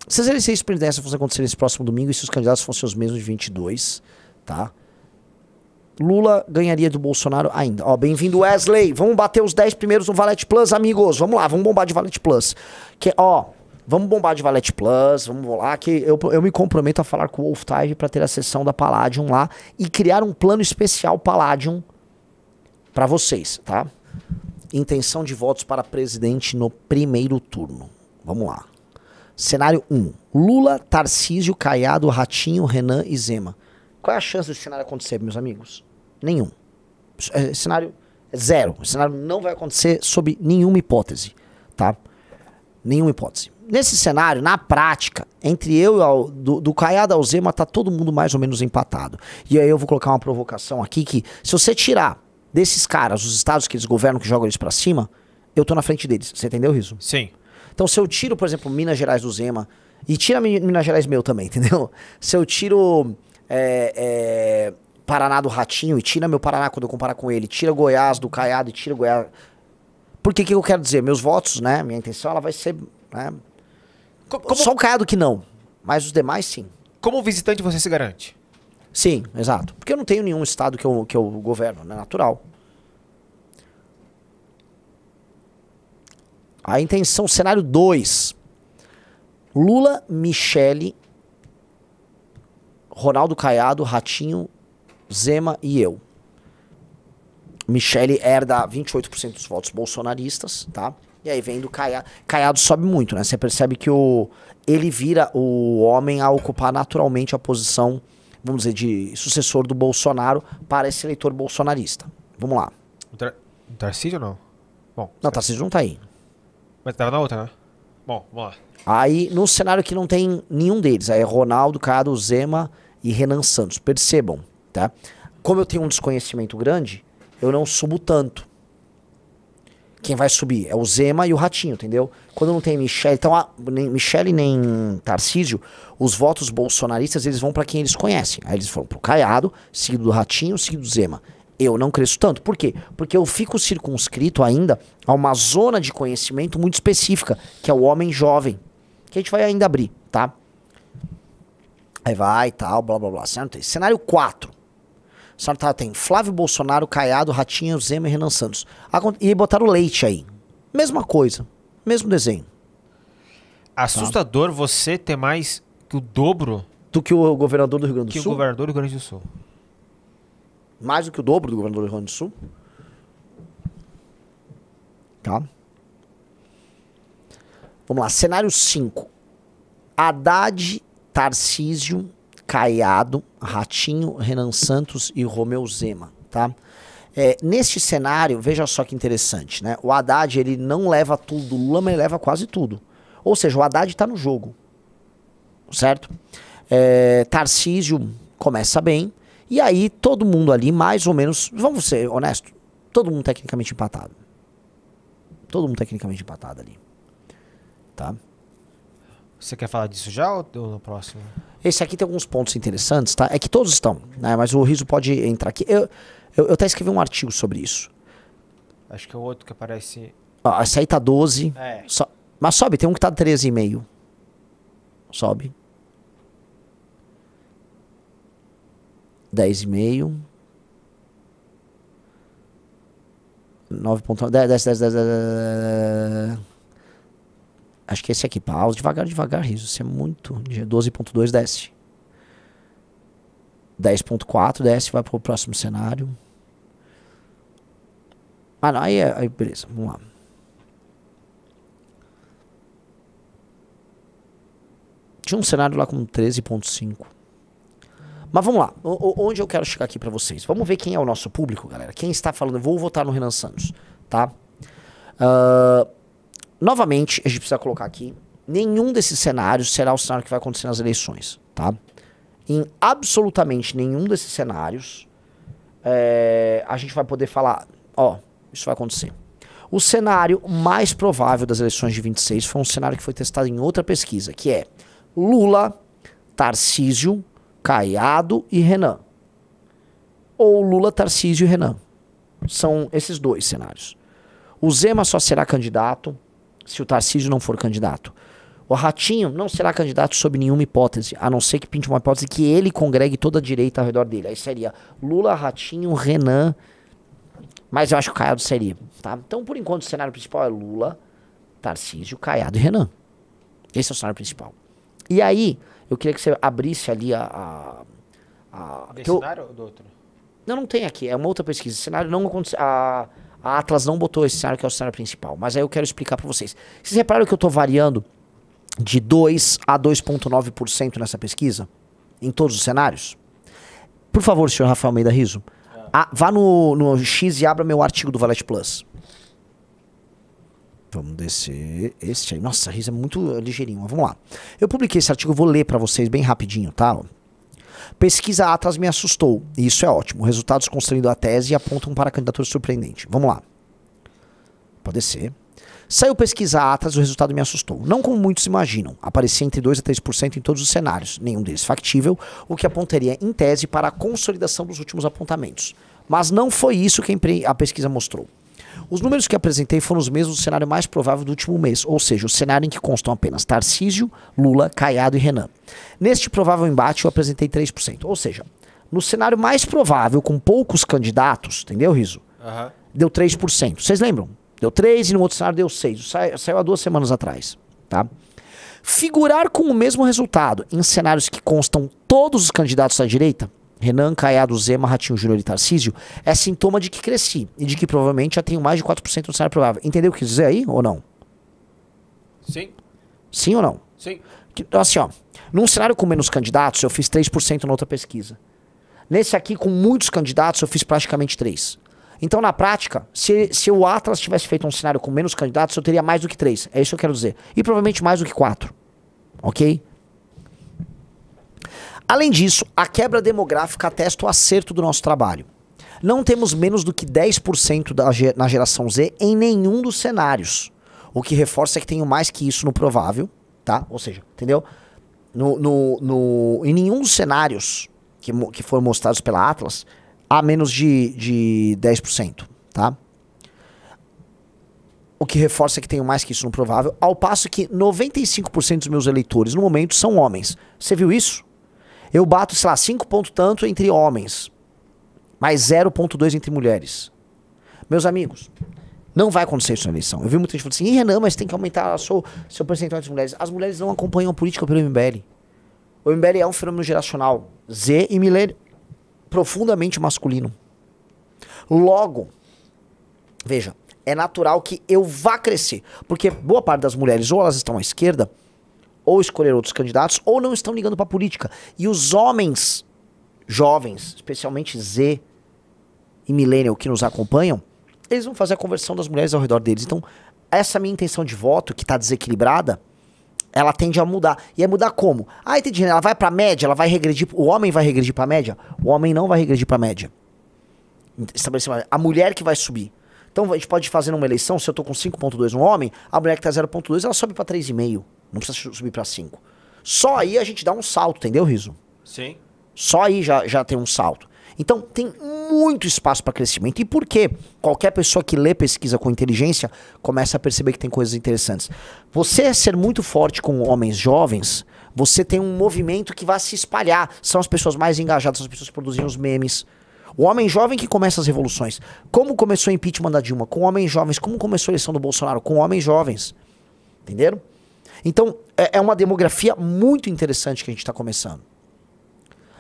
Se as eleições presidenciais fossem acontecer nesse próximo domingo e se os candidatos fossem os mesmos de 22, tá? Lula ganharia do Bolsonaro ainda. Ó, bem-vindo Wesley. Vamos bater os 10 primeiros no Valete Plus, amigos. Vamos lá, vamos bombar de Valete Plus. Vamos bombar de Valete Plus, vamos lá, que eu me comprometo a falar com o Wolf Tide pra ter a sessão da Palladium lá e criar um plano especial Palladium pra vocês, tá? Intenção de votos para presidente no primeiro turno. Vamos lá. Cenário 1. Lula, Tarcísio, Caiado, Ratinho, Renan e Zema. Qual é a chance desse cenário acontecer, meus amigos? Nenhum. Cenário zero. O cenário não vai acontecer sob nenhuma hipótese, tá? Nenhuma hipótese. Nesse cenário, na prática, entre eu e do Caiado ao Zema, tá todo mundo mais ou menos empatado. E aí eu vou colocar uma provocação aqui que, se você tirar desses caras, os estados que eles governam, que jogam eles pra cima, eu tô na frente deles. Você entendeu, Riso? Sim. Então, se eu tiro, por exemplo, Minas Gerais do Zema, e tira Minas Gerais meu também, entendeu? Se eu tiro Paraná do Ratinho e tira meu Paraná quando eu comparar com ele, tira Goiás do Caiado e tira Goiás... Por que eu quero dizer? Meus votos, né? Minha intenção, ela vai ser... Né, só o Caiado que não, mas os demais sim. Como visitante você se garante? Sim, exato. Porque eu não tenho nenhum estado que eu governo, né? Natural. A intenção, cenário 2. Lula, Michele, Ronaldo Caiado, Ratinho, Zema e eu. Michele herda 28% dos votos bolsonaristas, tá? E aí vem do Caiado. Caiado sobe muito, né? Você percebe que ele vira o homem a ocupar naturalmente a posição, vamos dizer, de sucessor do Bolsonaro para esse eleitor bolsonarista. Vamos lá. O Tarcísio não? Bom, não, Tarcísio não tá aí. Mas tava na outra, né? Bom, vamos lá. Aí, no cenário que não tem nenhum deles, aí é Ronaldo, Caiado, Zema e Renan Santos. Percebam, tá? Como eu tenho um desconhecimento grande, eu não subo tanto. Quem vai subir é o Zema e o Ratinho, entendeu? Quando não tem Michele, então nem Michele nem Tarcísio, os votos bolsonaristas eles vão pra quem eles conhecem. Aí eles foram pro Caiado, seguido do Ratinho, seguido do Zema. Eu não cresço tanto. Por quê? Porque eu fico circunscrito ainda a uma zona de conhecimento muito específica, que é o homem jovem. Que a gente vai ainda abrir, tá? Aí vai, tal, blá, blá, blá. Cenário 4. Cenário tem Flávio Bolsonaro, Caiado, Ratinho, Zema e Renan Santos. E botaram o Leite aí. Mesma coisa. Mesmo desenho. Assustador você ter mais que o dobro do que o governador do Rio Grande do Sul? Que o governador do Rio Grande do Sul. Mais do que o dobro do governador do Rio Grande do Sul? Tá. Vamos lá. Cenário 5. Haddad, Tarcísio, Caiado, Ratinho, Renan Santos e Romeu Zema, tá? Neste cenário, veja só que interessante, né? O Haddad, ele não leva tudo do Lula, mas ele leva quase tudo. Ou seja, o Haddad tá no jogo, certo? Tarcísio começa bem, e aí todo mundo ali, mais ou menos, vamos ser honestos, todo mundo tecnicamente empatado. Todo mundo tecnicamente empatado ali, tá? Você quer falar disso já ou no próximo? Esse aqui tem alguns pontos interessantes, tá? É que todos estão, né? Mas o Riso pode entrar aqui. Eu até escrevi um artigo sobre isso. Acho que é o outro que aparece... Ó, esse aí tá 12. É. Mas sobe, tem um que tá 13,5. Sobe. 10,5. 9,9. 10. Acho que esse aqui, pausa, devagar, Riso. Isso é muito. 12,2 desce. 10,4 desce, vai pro próximo cenário. Ah, não, aí beleza, vamos lá. Tinha um cenário lá com 13,5. Mas vamos lá, onde eu quero chegar aqui pra vocês? Vamos ver quem é o nosso público, galera. Quem está falando, vou votar no Renan Santos, tá? Novamente, a gente precisa colocar aqui, nenhum desses cenários será o cenário que vai acontecer nas eleições, tá? Em absolutamente nenhum desses cenários, a gente vai poder falar, ó, isso vai acontecer. O cenário mais provável das eleições de 26 foi um cenário que foi testado em outra pesquisa, que é Lula, Tarcísio, Caiado e Renan. Ou Lula, Tarcísio e Renan. São esses dois cenários. O Zema só será candidato se o Tarcísio não for candidato. O Ratinho não será candidato sob nenhuma hipótese, a não ser que pinte uma hipótese que ele congregue toda a direita ao redor dele. Aí seria Lula, Ratinho, Renan, mas eu acho que o Caiado seria, tá? Então, por enquanto, o cenário principal é Lula, Tarcísio, Caiado e Renan. Esse é o cenário principal. E aí, eu queria que você abrisse ali Desse cenário ou do outro? Não tem aqui, é uma outra pesquisa. Esse cenário não aconteceu. A Atlas não botou esse cenário que é o cenário principal. Mas aí eu quero explicar pra vocês. Vocês repararam que eu tô variando de 2 a 2,9% nessa pesquisa? Em todos os cenários? Por favor, senhor Rafael Almeida Riso. Vá no X e abra meu artigo do Valete Plus. Vamos descer este aí. Nossa, Riso é muito ligeirinho. Mas vamos lá. Eu publiquei esse artigo, vou ler pra vocês bem rapidinho, tá? Pesquisa Atlas me assustou, e isso é ótimo. Resultados construindo a tese e apontam para a candidatura surpreendente. Vamos lá. Pode ser. Saiu pesquisa Atlas e o resultado me assustou. Não como muitos imaginam. Aparecia entre 2 a 3% em todos os cenários. Nenhum deles factível, o que apontaria em tese para a consolidação dos últimos apontamentos. Mas não foi isso que a pesquisa mostrou. Os números que apresentei foram os mesmos do cenário mais provável do último mês, ou seja, o cenário em que constam apenas Tarcísio, Lula, Caiado e Renan. Neste provável embate eu apresentei 3%, ou seja, no cenário mais provável, com poucos candidatos, entendeu, Riso? Deu 3%. Vocês lembram? Deu 3 e no outro cenário deu 6. Saiu há 2 semanas atrás, tá? Figurar com o mesmo resultado em cenários que constam todos os candidatos da direita, Renan, Caiado, Zema, Ratinho Júnior e Tarcísio, é sintoma de que cresci e de que provavelmente já tenho mais de 4% no cenário provável. Entendeu o que quis dizer aí ou não? Sim. Sim ou não? Sim. Assim, ó, num cenário com menos candidatos, eu fiz 3% na outra pesquisa. Nesse aqui, com muitos candidatos, eu fiz praticamente 3%. Então, na prática, se o Atlas tivesse feito um cenário com menos candidatos, eu teria mais do que 3%. É isso que eu quero dizer. E provavelmente mais do que 4%. Ok? Além disso, a quebra demográfica atesta o acerto do nosso trabalho. Não temos menos do que 10% na geração Z em nenhum dos cenários. O que reforça que tenho mais que isso no provável, tá? Ou seja, entendeu? Em nenhum dos cenários que foram mostrados pela Atlas, há menos de 10%, tá? O que reforça que tenho mais que isso no provável, ao passo que 95% dos meus eleitores no momento são homens. Você viu isso? Eu bato, sei lá, 5 pontos tanto entre homens, mais 0,2 entre mulheres. Meus amigos, não vai acontecer isso na eleição. Eu vi muita gente falando assim, Renan, mas tem que aumentar seu percentual entre mulheres. As mulheres não acompanham a política pelo MBL. O MBL é um fenômeno geracional. Z e milênio profundamente masculino. Logo, veja, é natural que eu vá crescer. Porque boa parte das mulheres ou elas estão à esquerda, ou escolher outros candidatos, ou não estão ligando para a política. E os homens jovens, especialmente Z e millennial que nos acompanham, eles vão fazer a conversão das mulheres ao redor deles. Então, essa minha intenção de voto, que está desequilibrada, ela tende a mudar. E é mudar como? Ah, entendi. Ela vai para a média, ela vai regredir. O homem vai regredir para a média? O homem não vai regredir para a média. A mulher que vai subir. Então, a gente pode fazer numa eleição, se eu tô com 5,2 no homem, a mulher que tá 0,2, ela sobe para 3,5. Não precisa subir para 5. Só aí a gente dá um salto, entendeu, Riso? Sim. Só aí já tem um salto. Então, tem muito espaço para crescimento. E por quê? Qualquer pessoa que lê pesquisa com inteligência começa a perceber que tem coisas interessantes. Você ser muito forte com homens jovens, você tem um movimento que vai se espalhar. São as pessoas mais engajadas, são as pessoas que produzem os memes. O homem jovem que começa as revoluções. Como começou o impeachment da Dilma? Com homens jovens. Como começou a eleição do Bolsonaro? Com homens jovens. Entenderam? Então, é uma demografia muito interessante que a gente está começando.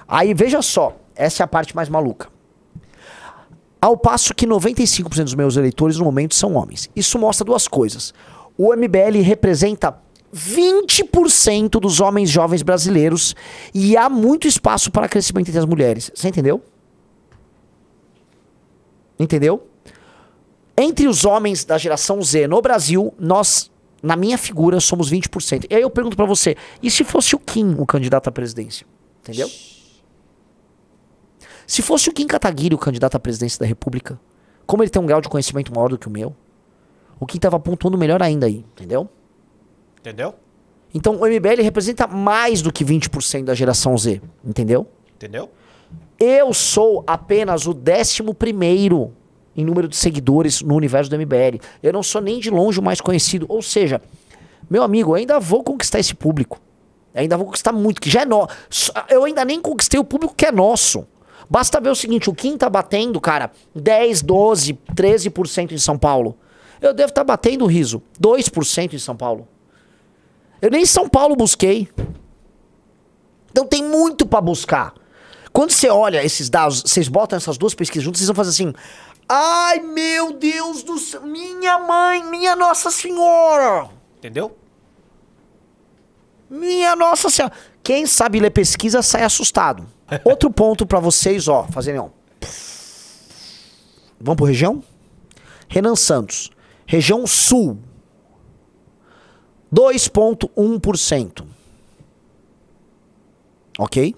Aí, veja só, essa é a parte mais maluca. Ao passo que 95% dos meus eleitores no momento são homens. Isso mostra duas coisas. O MBL representa 20% dos homens jovens brasileiros e há muito espaço para crescimento entre as mulheres. Você entendeu? Entendeu? Entre os homens da geração Z no Brasil, nós, na minha figura, somos 20%. E aí eu pergunto pra você, e se fosse o Kim o candidato à presidência? Entendeu? Se fosse o Kim Kataguiri o candidato à presidência da República, como ele tem um grau de conhecimento maior do que o meu, o Kim tava pontuando melhor ainda aí, entendeu? Entendeu? Então o MBL representa mais do que 20% da geração Z, entendeu? Entendeu? Eu sou apenas o 11º em número de seguidores no universo do MBL. Eu não sou nem de longe o mais conhecido. Ou seja, Meu amigo, eu ainda vou conquistar esse público. Eu ainda vou conquistar muito, que já é nosso. Eu ainda nem conquistei o público que é nosso. Basta ver o seguinte, o Kim tá batendo, cara, 10, 12, 13% em São Paulo. Eu devo estar batendo, Riso, 2% em São Paulo. Eu nem São Paulo busquei. Então tem muito pra buscar. Quando você olha esses dados, vocês botam essas duas pesquisas juntas, vocês vão fazer assim... Ai, meu Deus do céu, minha mãe, minha Nossa Senhora. Entendeu? Minha Nossa Senhora. Quem sabe ler pesquisa sai assustado. Outro ponto pra vocês, ó, fazerem, ó. Vamos pro região? Renan Santos. Região Sul. 2,1%. Ok?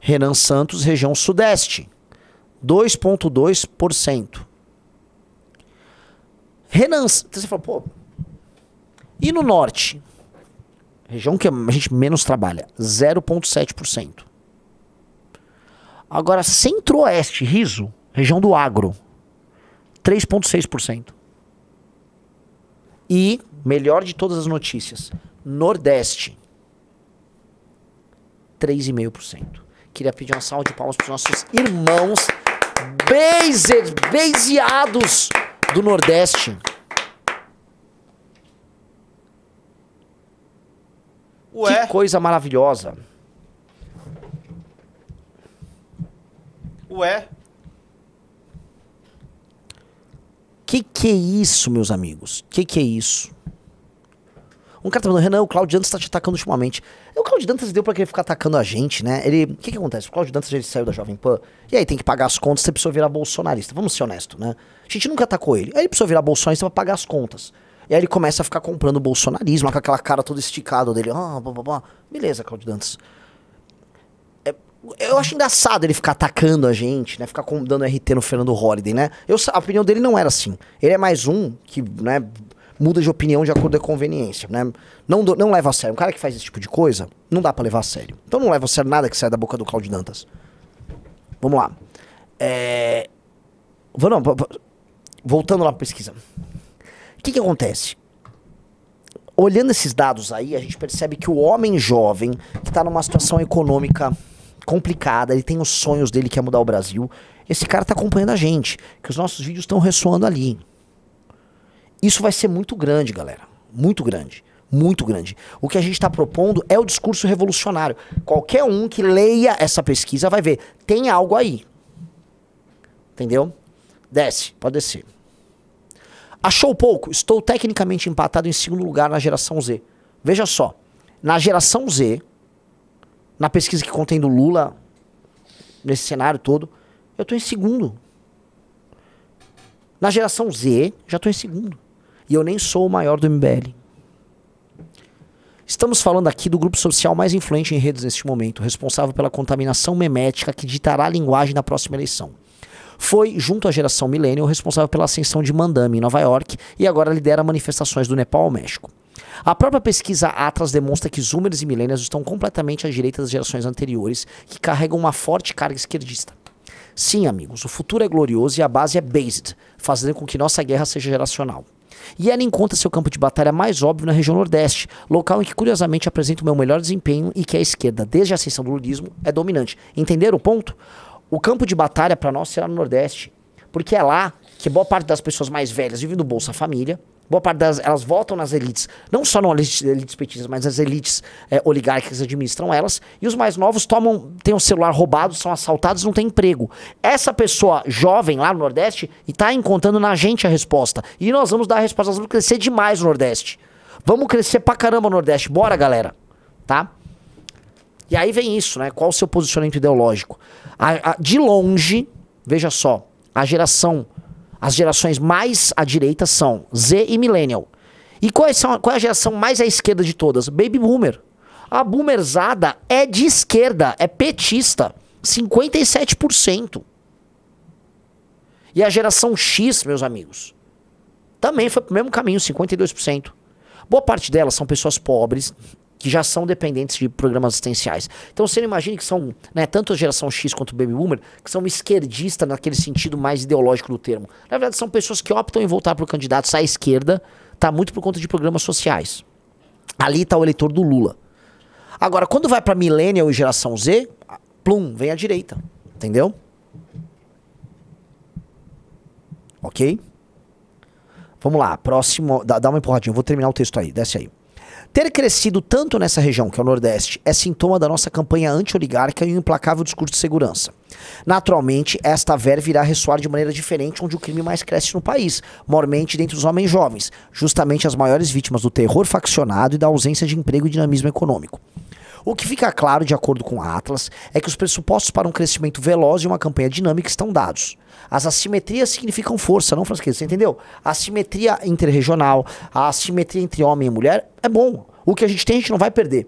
Renan Santos, região Sudeste. 2,2%. Renan... Então você fala, pô... E no Norte? Região que a gente menos trabalha. 0,7%. Agora, Centro-Oeste, Riso, região do Agro. 3,6%. E, melhor de todas as notícias, Nordeste. 3,5%. Queria pedir uma salva de palmas para os nossos irmãos baseados do Nordeste. Ué? Que coisa maravilhosa. Ué? Que é isso, meus amigos? Que é isso? Um cara tá falando, Renan, o Cláudio Dantas tá te atacando ultimamente. O Cláudio Dantas deu pra querer ficar atacando a gente, né? O que acontece? O Cláudio Dantas ele saiu da Jovem Pan, e aí tem que pagar as contas, você precisa virar bolsonarista. Vamos ser honestos, né? A gente nunca atacou ele. Aí ele precisou virar bolsonarista pra pagar as contas. E aí ele começa a ficar comprando bolsonarismo, com aquela cara toda esticada dele. Beleza, Cláudio Dantas. Eu acho engraçado ele ficar atacando a gente, né? Ficar dando RT no Fernando Holliday, né? A opinião dele não era assim. Ele é mais um que, né, muda de opinião de acordo com a conveniência, né? Não leva a sério. Um cara que faz esse tipo de coisa, não dá pra levar a sério. Então não leva a sério nada que sai da boca do Cláudio Dantas. Vamos lá. Voltando lá pra pesquisa. O que acontece? Olhando esses dados aí, a gente percebe que o homem jovem, que tá numa situação econômica complicada, ele tem os sonhos dele que é mudar o Brasil, esse cara tá acompanhando a gente, que os nossos vídeos estão ressoando ali. Isso vai ser muito grande, galera. Muito grande. Muito grande. O que a gente tá propondo é o discurso revolucionário. Qualquer um que leia essa pesquisa vai ver. Tem algo aí. Entendeu? Desce. Pode descer. Achou pouco? Estou tecnicamente empatado em segundo lugar na geração Z. Veja só. Na geração Z, na pesquisa que contém do Lula, nesse cenário todo, eu tô em segundo. Na geração Z, já tô em segundo. E eu nem sou o maior do MBL. Estamos falando aqui do grupo social mais influente em redes neste momento, responsável pela contaminação memética que ditará a linguagem na próxima eleição. Foi, junto à geração Millennial, responsável pela ascensão de Mandami em Nova York e agora lidera manifestações do Nepal ao México. A própria pesquisa Atlas demonstra que Zoomers e Millennials estão completamente à direita das gerações anteriores, que carregam uma forte carga esquerdista. Sim, amigos, o futuro é glorioso e a base é based, fazendo com que nossa guerra seja geracional. E ela encontra seu campo de batalha mais óbvio na região Nordeste, local em que curiosamente apresenta o meu melhor desempenho e que a esquerda, desde a ascensão do lulismo, é dominante. Entenderam o ponto? O campo de batalha para nós será no Nordeste, porque é lá que boa parte das pessoas mais velhas vivem do Bolsa Família, boa parte delas, elas votam nas elites, não só nas elites petistas, mas as elites oligárquicas administram elas, e os mais novos têm o celular roubado, são assaltados, não tem emprego. Essa pessoa jovem lá no Nordeste está encontrando na gente a resposta, e nós vamos dar a resposta, nós vamos crescer demais no Nordeste. Vamos crescer pra caramba no Nordeste, bora galera, tá? E aí vem isso, né? Qual o seu posicionamento ideológico? De longe, veja só, as gerações mais à direita são Z e Millennial. E qual é a geração mais à esquerda de todas? Baby Boomer. A boomerzada é de esquerda, é petista. 57%. E a geração X, meus amigos, também foi pro mesmo caminho, 52%. Boa parte delas são pessoas pobres, que já são dependentes de programas assistenciais. Então você imagina que são, né, tanto a geração X quanto o Baby Boomer, que são esquerdistas naquele sentido mais ideológico do termo. Na verdade são pessoas que optam em voltar para candidatos à esquerda, tá muito por conta de programas sociais. Ali tá o eleitor do Lula. Agora, quando vai para Millennial e geração Z, plum, vem a direita. Entendeu? Ok? Vamos lá, próximo. Dá uma empurradinha, eu vou terminar o texto aí, desce aí. Ter crescido tanto nessa região, que é o Nordeste, é sintoma da nossa campanha anti-oligárquica e um implacável discurso de segurança. Naturalmente, esta verve irá ressoar de maneira diferente onde o crime mais cresce no país, mormente dentre os homens jovens, justamente as maiores vítimas do terror faccionado e da ausência de emprego e dinamismo econômico. O que fica claro, de acordo com a Atlas, é que os pressupostos para um crescimento veloz e uma campanha dinâmica estão dados. As assimetrias significam força, não Francesco, você entendeu? A assimetria interregional, a assimetria entre homem e mulher é bom. O que a gente tem, a gente não vai perder.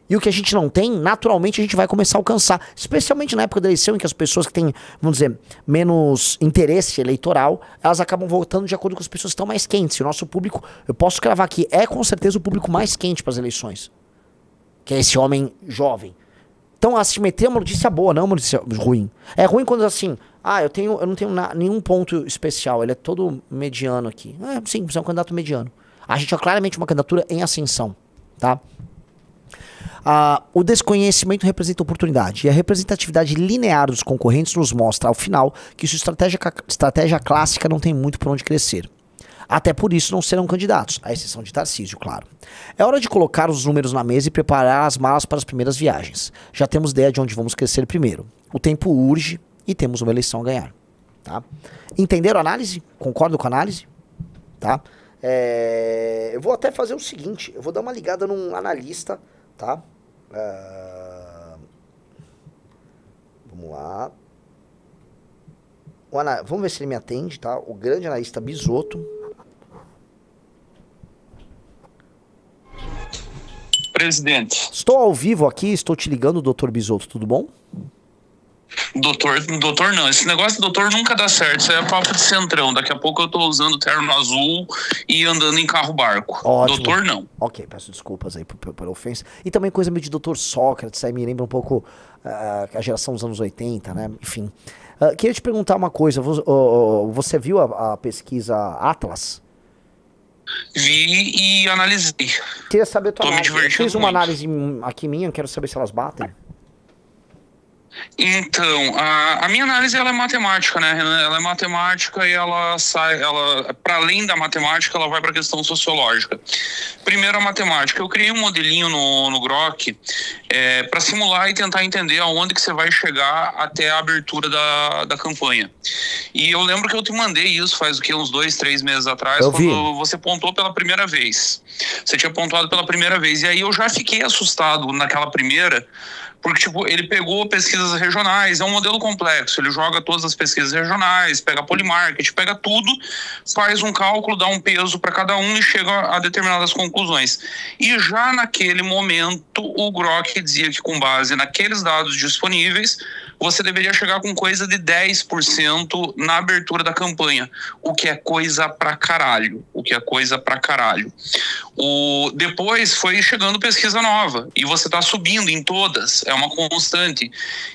E o que a gente não tem, naturalmente a gente vai começar a alcançar. Especialmente na época da eleição, em que as pessoas que têm, vamos dizer, menos interesse eleitoral, elas acabam votando de acordo com as pessoas que estão mais quentes. E o nosso público, eu posso cravar aqui, é com certeza o público mais quente para as eleições. Que é esse homem jovem. Então a assimetria é uma notícia boa, não é uma notícia ruim. É ruim quando assim, eu não tenho nenhum ponto especial, ele é todo mediano aqui. Sim, você é um candidato mediano. A gente é claramente uma candidatura em ascensão, tá? O desconhecimento representa oportunidade e a representatividade linear dos concorrentes nos mostra, ao final, que sua estratégia clássica não tem muito por onde crescer. Até por isso não serão candidatos, à exceção de Tarcísio, claro. É hora de colocar os números na mesa e preparar as malas para as primeiras viagens. Já temos ideia de onde vamos crescer primeiro. O tempo urge e temos uma eleição a ganhar. Tá? Entenderam a análise? Concordo com a análise? Tá? Eu vou até fazer o seguinte, eu vou dar uma ligada num analista, tá? Vamos lá. Vamos ver se ele me atende, tá? O grande analista Bisotto. Presidente. Estou ao vivo aqui, estou te ligando, doutor Bisotto, tudo bom? Doutor não, esse negócio de doutor nunca dá certo, isso é papo de centrão, daqui a pouco eu tô usando terno azul e andando em carro barco. Ótimo. Doutor não. Ok, peço desculpas aí por ofensa. E também coisa meio de doutor Sócrates, aí me lembra um pouco a geração dos anos 80, né, enfim. Queria te perguntar uma coisa, você viu a pesquisa Atlas? Vi e analisei. Queria saber a tua análise. Eu fiz uma muito. análise aqui minha, quero saber se elas batem. Então, a minha análise ela é matemática, né? Ela é matemática e ela para além da matemática, ela vai para a questão sociológica. Primeiro a matemática. Eu criei um modelinho no Grok para simular e tentar entender aonde que você vai chegar até a abertura da campanha. E eu lembro que eu te mandei isso faz uns 2, 3 meses atrás, quando você pontuou pela primeira vez. Você tinha pontuado pela primeira vez. E aí eu já fiquei assustado naquela primeira, porque, tipo, ele pegou pesquisas regionais, é um modelo complexo, ele joga todas as pesquisas regionais, pega Polymarket, pega tudo, faz um cálculo, dá um peso para cada um e chega a determinadas conclusões. E já naquele momento, o Grok dizia que com base naqueles dados disponíveis, você deveria chegar com coisa de 10% na abertura da campanha, o que é coisa pra caralho, Depois foi chegando pesquisa nova, e você tá subindo em todas, é uma constante.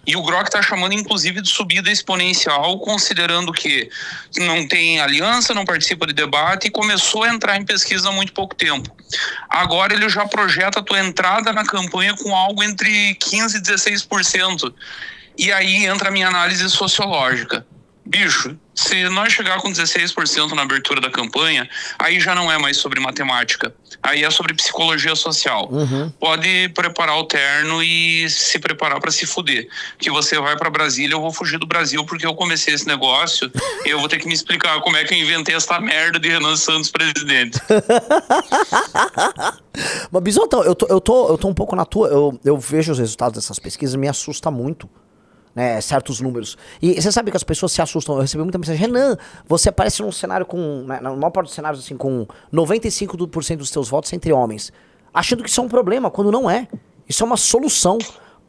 E o Grok tá chamando, inclusive, de subida exponencial, considerando que não tem aliança, não participa de debate, e começou a entrar em pesquisa há muito pouco tempo. Agora ele já projeta a tua entrada na campanha com algo entre 15% e 16%. E aí entra a minha análise sociológica. Bicho, se nós chegar com 16% na abertura da campanha, aí já não é mais sobre matemática. Aí é sobre psicologia social. Uhum. Pode preparar o terno e se preparar para se fuder. Que você vai para Brasília, eu vou fugir do Brasil porque eu comecei esse negócio e eu vou ter que me explicar como é que eu inventei essa merda de Renan Santos presidente. Mas, Bisotto, eu tô um pouco na tua... Eu vejo os resultados dessas pesquisas, me assusta muito. Né, certos números. E você sabe que as pessoas se assustam. Eu recebi muita mensagem: Renan, você aparece num cenário com, né, na maior parte dos cenários assim, com 95% dos teus votos entre homens, achando que isso é um problema, quando não é. Isso é uma solução.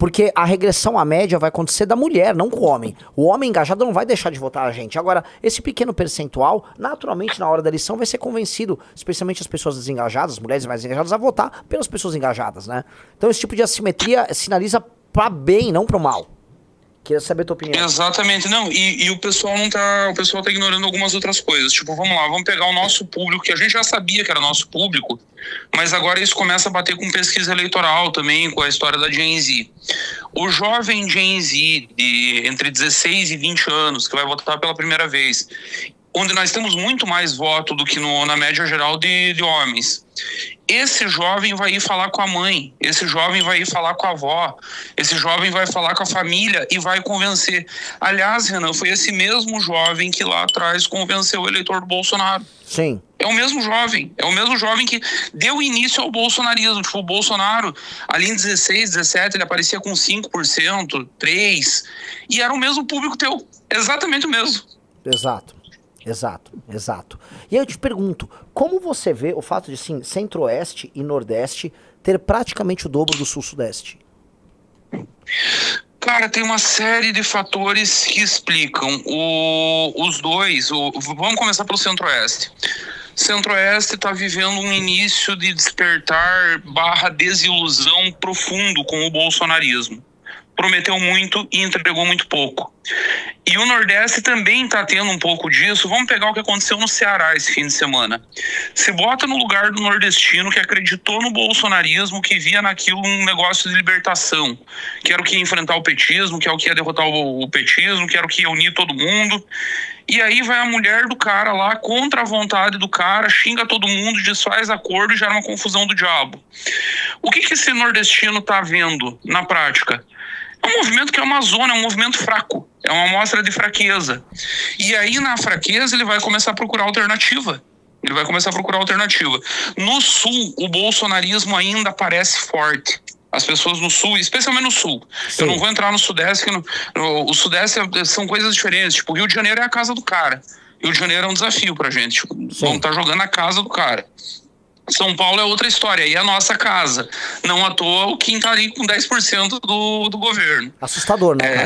Porque a regressão à média vai acontecer da mulher, não com o homem. O homem engajado não vai deixar de votar a gente. Agora, esse pequeno percentual, naturalmente, na hora da eleição, vai ser convencido, especialmente as pessoas desengajadas, as mulheres mais engajadas, a votar pelas pessoas engajadas, né? Então, esse tipo de assimetria sinaliza pra bem, não pro mal. Queria saber a tua opinião. Exatamente, não, e o pessoal não tá, o pessoal tá ignorando algumas outras coisas, tipo, vamos lá, vamos pegar o nosso público, que a gente já sabia que era nosso público, mas agora isso começa a bater com pesquisa eleitoral também, com a história da Gen Z. O jovem Gen Z de entre 16 e 20 anos, que vai votar pela primeira vez, onde nós temos muito mais voto do que na média geral de homens. Esse jovem vai ir falar com a mãe, esse jovem vai ir falar com a avó, esse jovem vai falar com a família e vai convencer. Aliás, Renan, foi esse mesmo jovem que lá atrás convenceu o eleitor do Bolsonaro. Sim. É o mesmo jovem que deu início ao bolsonarismo. Tipo, o Bolsonaro, ali em 16, 17, ele aparecia com 5%, 3%, e era o mesmo público teu, exatamente o mesmo. Exato. Exato. E aí eu te pergunto, como você vê o fato de, assim, Centro-Oeste e Nordeste ter praticamente o dobro do Sul-Sudeste? Cara, tem uma série de fatores que explicam os dois. Vamos começar pelo Centro-Oeste. Centro-Oeste está vivendo um início de despertar / desilusão profundo com o bolsonarismo. Prometeu muito e entregou muito pouco. E o Nordeste também está tendo um pouco disso. Vamos pegar o que aconteceu no Ceará esse fim de semana. Se bota no lugar do nordestino que acreditou no bolsonarismo, que via naquilo um negócio de libertação, que era o que ia enfrentar o petismo, que é o que ia derrotar o petismo, que era o que ia unir todo mundo. E aí vai a mulher do cara lá contra a vontade do cara, xinga todo mundo, desfaz acordo e gera uma confusão do diabo. O que esse nordestino está vendo na prática? É um movimento que é uma zona, é um movimento fraco. É uma amostra de fraqueza. E aí, na fraqueza, ele vai começar a procurar alternativa. No Sul, o bolsonarismo ainda parece forte. As pessoas no Sul, especialmente no Sul. Sim. Eu não vou entrar no Sudeste, o Sudeste são coisas diferentes. Tipo, o Rio de Janeiro é a casa do cara. Rio de Janeiro é um desafio pra gente. Tipo, vamos estar jogando a casa do cara. São Paulo é outra história, e é a nossa casa. Não à toa o Kim tá ali com 10% do governo. Assustador, né, cara?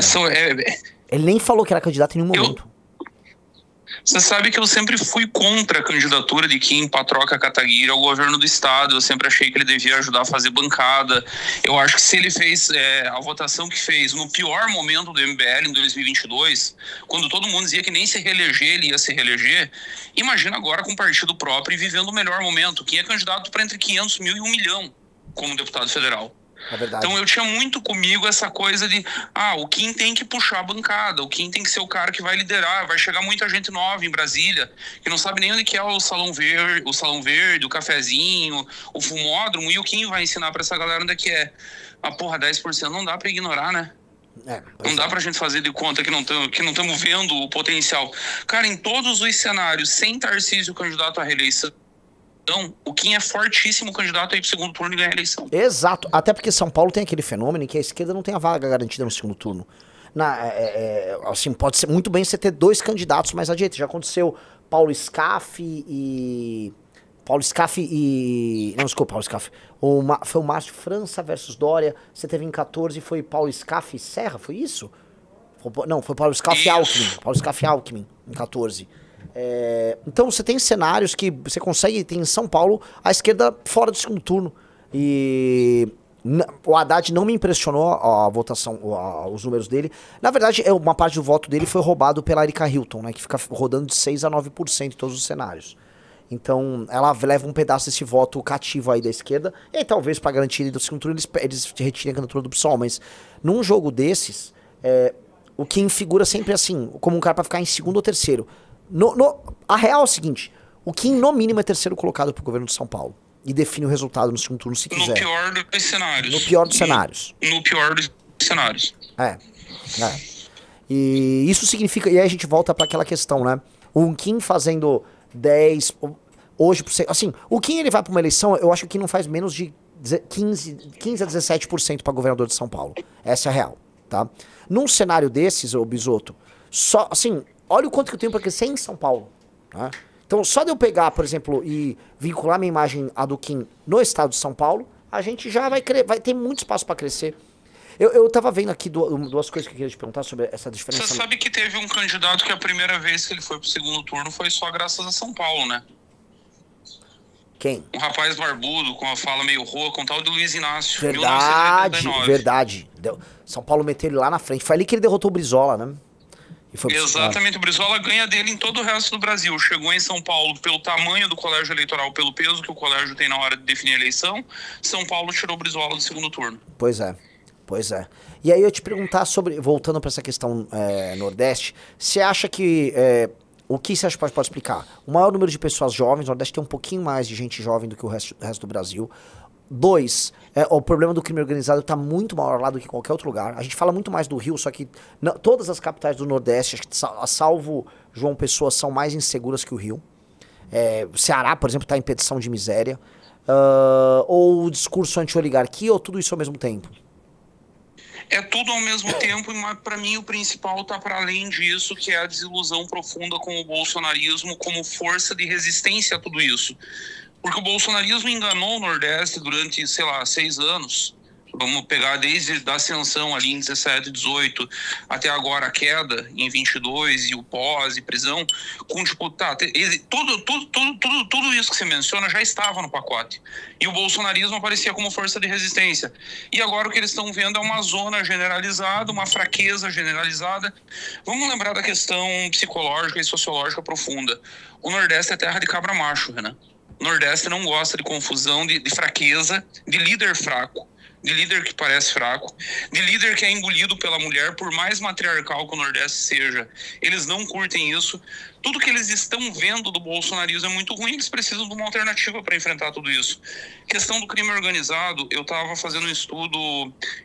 Ele nem falou que era candidato em nenhum momento. Você sabe que eu sempre fui contra a candidatura de Kim Patroca Kataguiri ao governo do estado. Eu sempre achei que ele devia ajudar a fazer bancada. Eu acho que se ele fez a votação que fez no pior momento do MBL em 2022, quando todo mundo dizia que nem se reeleger, ele ia se reeleger, imagina agora com partido próprio e vivendo o melhor momento. Kim é candidato para entre 500 mil e 1 milhão como deputado federal. É verdade. Então eu tinha muito comigo essa coisa de o Kim tem que puxar a bancada, o Kim tem que ser o cara que vai liderar, vai chegar muita gente nova em Brasília, que não sabe nem onde que é o Salão Verde, o cafezinho, o fumódromo, e o Kim vai ensinar pra essa galera onde é que é. Mas porra, 10% não dá pra ignorar, né? Não dá pra gente fazer de conta que não estamos vendo o potencial. Cara, em todos os cenários, sem Tarcísio candidato à reeleição, então, o Kim é fortíssimo candidato aí pro segundo turno e ganhar a eleição. Exato, até porque São Paulo tem aquele fenômeno em que a esquerda não tem a vaga garantida no segundo turno. Assim, pode ser muito bem você ter 2 candidatos mais adiante. Já aconteceu Paulo Scaff e... Não, desculpa, Paulo Scaff. Foi o Márcio França versus Dória. Você teve em 14, foi Paulo Scaff e Serra, foi isso? Não, foi Paulo Scaff e Alckmin. Paulo Scaff e Alckmin, em 14. Então você tem cenários que você consegue, tem em São Paulo a esquerda fora do segundo turno, e o Haddad não me impressionou a votação, os números dele. Na verdade, uma parte do voto dele foi roubado pela Erika Hilton, né, que fica rodando de 6 a 9% em todos os cenários. Então ela leva um pedaço desse voto cativo aí da esquerda, e aí, talvez para garantir ele do segundo turno eles retirem a candidatura do PSOL, mas num jogo desses o Kim figura sempre assim, como um cara para ficar em segundo ou terceiro. A real é o seguinte, o Kim no mínimo é terceiro colocado pro governo de São Paulo e define o resultado no segundo turno se quiser. No pior dos cenários. No pior dos cenários. No pior dos cenários. E isso significa, e aí a gente volta para aquela questão, né? O Kim fazendo 10, hoje, assim, o Kim ele vai para uma eleição, eu acho que o Kim não faz menos de 15 a 17% para governador de São Paulo. Essa é a real, tá? Num cenário desses, ô Bisotto, só, assim, olha o quanto que eu tenho para crescer em São Paulo, tá? Então, só de eu pegar, por exemplo, e vincular minha imagem à do Kim no estado de São Paulo, a gente já vai ter muito espaço para crescer. Eu tava vendo aqui duas coisas que eu queria te perguntar sobre essa diferença. Você sabe que teve um candidato que a primeira vez que ele foi pro segundo turno foi só graças a São Paulo, né? Quem? Um rapaz barbudo, com a fala meio rouca, um tal de Luiz Inácio. Verdade, 1989. verdade. São Paulo meteu ele lá na frente. Foi ali que ele derrotou o Brizola, né? E foi Exatamente, o Brizola ganha dele em todo o resto do Brasil. Chegou em São Paulo pelo tamanho do colégio eleitoral, pelo peso que o colégio tem na hora de definir a eleição. São Paulo tirou o Brizola do segundo turno. Pois é, pois é. E aí eu te perguntar sobre, voltando para essa questão Nordeste, você acha que, o que você acha que pode explicar? O maior número de pessoas jovens, o Nordeste tem um pouquinho mais de gente jovem do que o resto do Brasil. 2, o problema do crime organizado está muito maior lá do que qualquer outro lugar. A gente fala muito mais do Rio, só que todas as capitais do Nordeste, acho que salvo João Pessoa, são mais inseguras que o Rio. O Ceará, por exemplo, está em petição de miséria. Ou o discurso anti-oligarquia, ou tudo isso ao mesmo tempo? É tudo ao mesmo tempo, mas para mim o principal está para além disso, que é a desilusão profunda com o bolsonarismo como força de resistência a tudo isso. Porque o bolsonarismo enganou o Nordeste durante, sei lá, 6 anos. Vamos pegar desde a ascensão ali em 17, 18, até agora a queda em 22 e o pós e prisão. Com, tipo, tudo isso que você menciona já estava no pacote. E o bolsonarismo aparecia como força de resistência. E agora o que eles estão vendo é uma zona generalizada, uma fraqueza generalizada. Vamos lembrar da questão psicológica e sociológica profunda. O Nordeste é terra de cabra macho, Renan. O Nordeste não gosta de confusão, de fraqueza, de líder fraco, de líder que parece fraco, de líder que é engolido pela mulher, por mais matriarcal que o Nordeste seja. Eles não curtem isso. Tudo que eles estão vendo do bolsonarismo é muito ruim, eles precisam de uma alternativa para enfrentar tudo isso. Questão do crime organizado, eu estava fazendo um estudo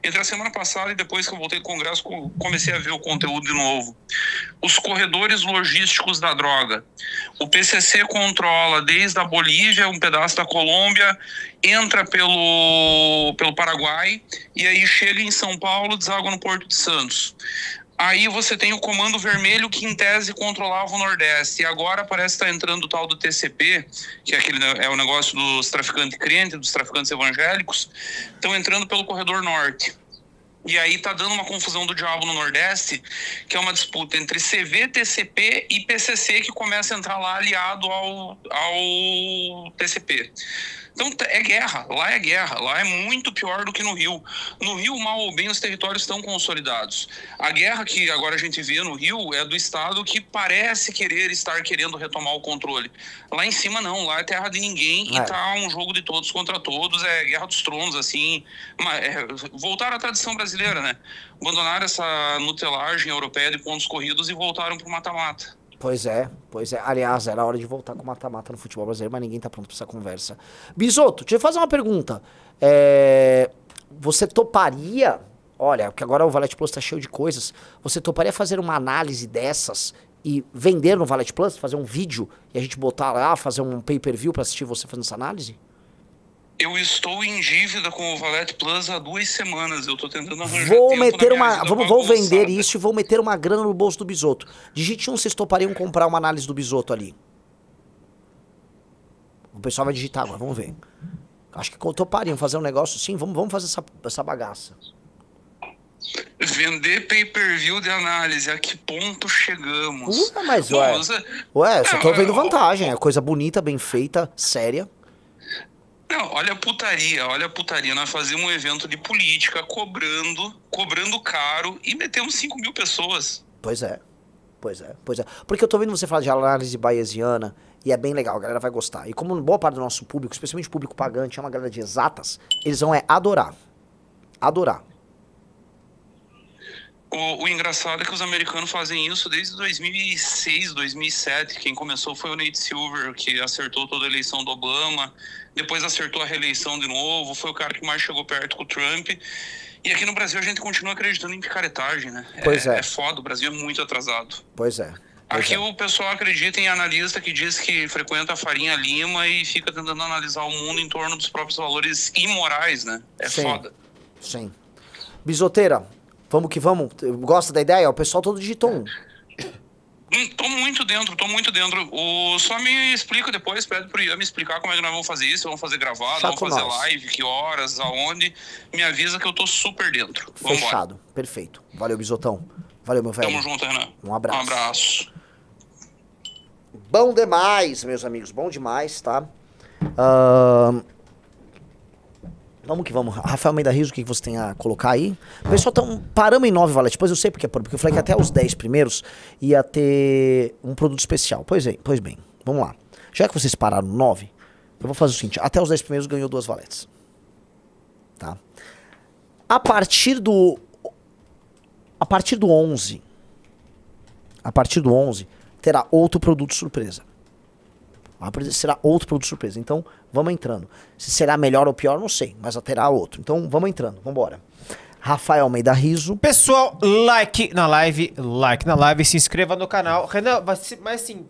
entre a semana passada e depois que eu voltei do Congresso, comecei a ver o conteúdo de novo. Os corredores logísticos da droga. O PCC controla desde a Bolívia, um pedaço da Colômbia, entra pelo Paraguai e aí chega em São Paulo, deságua no Porto de Santos. Aí você tem o Comando Vermelho, que em tese controlava o Nordeste. E agora parece que está entrando o tal do TCP, que é o negócio dos traficantes crentes, dos traficantes evangélicos. Estão entrando pelo Corredor Norte. E aí tá dando uma confusão do diabo no Nordeste, que é uma disputa entre CV, TCP e PCC, que começa a entrar lá aliado ao TCP. Então é guerra, lá é muito pior do que no Rio. No Rio, mal ou bem, os territórios estão consolidados. A guerra que agora a gente vê no Rio é do Estado que parece estar querendo retomar o controle. Lá em cima não, lá é terra de ninguém e tá um jogo de todos contra todos, é guerra dos tronos, assim. Voltar à tradição brasileira, né? Abandonaram essa nutelagem europeia de pontos corridos e voltaram pro mata-mata. Pois é. Aliás, era hora de voltar com mata-mata no futebol brasileiro, mas ninguém tá pronto pra essa conversa. Bisotto, deixa eu fazer uma pergunta. Você toparia, olha, porque agora o Valete Plus tá cheio de coisas, você toparia fazer uma análise dessas e vender no Valete Plus, fazer um vídeo e a gente botar lá, fazer um pay-per-view pra assistir você fazendo essa análise? Eu estou em dívida com o Valete Plus há 2 semanas. Eu tô tentando arranjar Vou vender isso e vou meter uma grana no bolso do Bisotto. Digite vocês topariam comprar uma análise do Bisotto ali. O pessoal vai digitar agora, vamos ver. Acho que topariam fazer um negócio assim, vamos fazer essa bagaça. Vender pay-per-view de análise, a que ponto chegamos? Mas só tô vendo vantagem, é coisa bonita, bem feita, séria. Não, olha a putaria. Nós fazíamos um evento de política cobrando caro e metemos 5.000 pessoas. Pois é. Porque eu tô vendo você falar de análise bayesiana e é bem legal, a galera vai gostar. E como boa parte do nosso público, especialmente o público pagante, é uma galera de exatas, eles vão adorar. Adorar. O engraçado é que os americanos fazem isso desde 2006, 2007. Quem começou foi o Nate Silver, que acertou toda a eleição do Obama, depois acertou a reeleição de novo, foi o cara que mais chegou perto com o Trump. E aqui no Brasil a gente continua acreditando em picaretagem, né? É foda, o Brasil é muito atrasado. Pois é. Aqui o pessoal acredita em analista que diz que frequenta a Farinha Lima e fica tentando analisar o mundo em torno dos próprios valores imorais, né? Foda. Sim. Bisoteira, vamos que vamos. Gosta da ideia? O pessoal todo digitou um. Tô muito dentro, tô muito dentro. Só me explica depois, pede pro Ian me explicar como é que nós vamos fazer isso. Vamos fazer gravado, Fechado vamos com fazer nós. live, que horas, aonde. Me avisa que eu tô super dentro. Vambora. Fechado. Perfeito. Valeu, Bisotão. Valeu, meu velho. Tamo junto, Renan. Um abraço. Um abraço. Bom demais, meus amigos. Bom demais, tá? Vamos que vamos. Rafael Almeida Riso, o que você tem a colocar aí? O pessoal paramos em 9 valete. Pois eu sei porque eu falei que até os 10 primeiros ia ter um produto especial. Pois bem, vamos lá. Já que vocês pararam no 9, eu vou fazer o seguinte. Até os 10 primeiros ganhou 2 valetes. Tá? A partir do 11, terá outro produto surpresa. Será outro produto surpresa. Então, vamos entrando. Se será melhor ou pior, não sei. Mas terá outro. Então, vamos entrando. Vambora. Rafael Almeida Riso. Pessoal, like na live, se inscreva no canal. Renan, mas assim,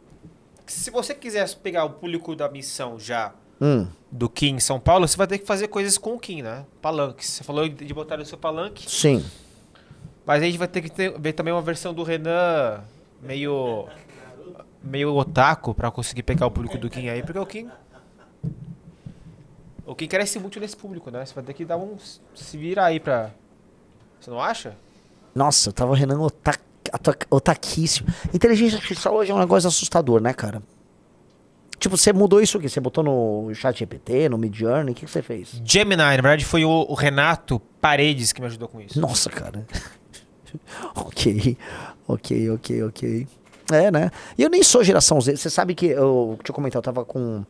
se você quiser pegar o público da missão já do Kim em São Paulo, você vai ter que fazer coisas com o Kim, né? Palanques. Você falou de botar no seu palanque. Sim. Mas a gente vai ter que ver também uma versão do Renan meio otaku pra conseguir pegar o público do Kim aí, porque o Kim cresce muito nesse público, né? Você vai ter que dar se virar aí pra... Você não acha? Nossa, eu tava Renan otaquíssimo. Inteligência artificial hoje é um negócio assustador, né, cara? Tipo, você mudou isso aqui? Você botou no ChatGPT, no Midjourney? O que você fez? Gemini, na verdade foi o Renato Paredes que me ajudou com isso. Nossa, cara. Ok. É, né? E eu nem sou geração Z. Você sabe que deixa eu comentar, eu tava com...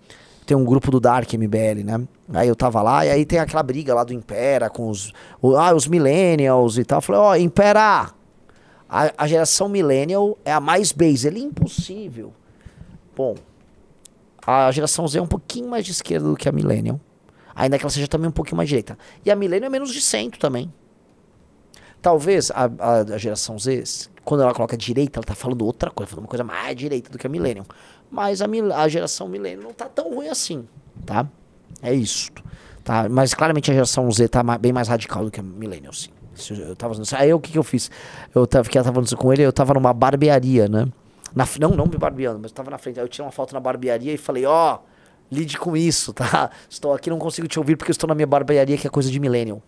Tem um grupo do Dark MBL, né? Aí eu tava lá, e aí tem aquela briga lá do Impera com os millennials e tal. Eu falei, Impera, a geração millennial é a mais base. Ele é impossível. Bom, a geração Z é um pouquinho mais de esquerda do que a millennial. Ainda que ela seja também um pouquinho mais direita. E a millennial é menos de centro também. Talvez a geração Z, quando ela coloca direita, ela tá falando outra coisa, falando uma coisa mais direita do que a millennial. Mas a geração millennial não tá tão ruim assim, tá? É isso, tá? Mas claramente a geração Z tá bem mais radical do que a millennial, sim. Eu tava fazendo isso. Aí o que eu fiz? Eu tava falando isso com ele, eu tava numa barbearia, né? Não me barbeando, mas eu tava na frente. Aí eu tirei uma foto na barbearia e falei, lide com isso, tá? Estou aqui, não consigo te ouvir porque eu estou na minha barbearia, que é coisa de millennial.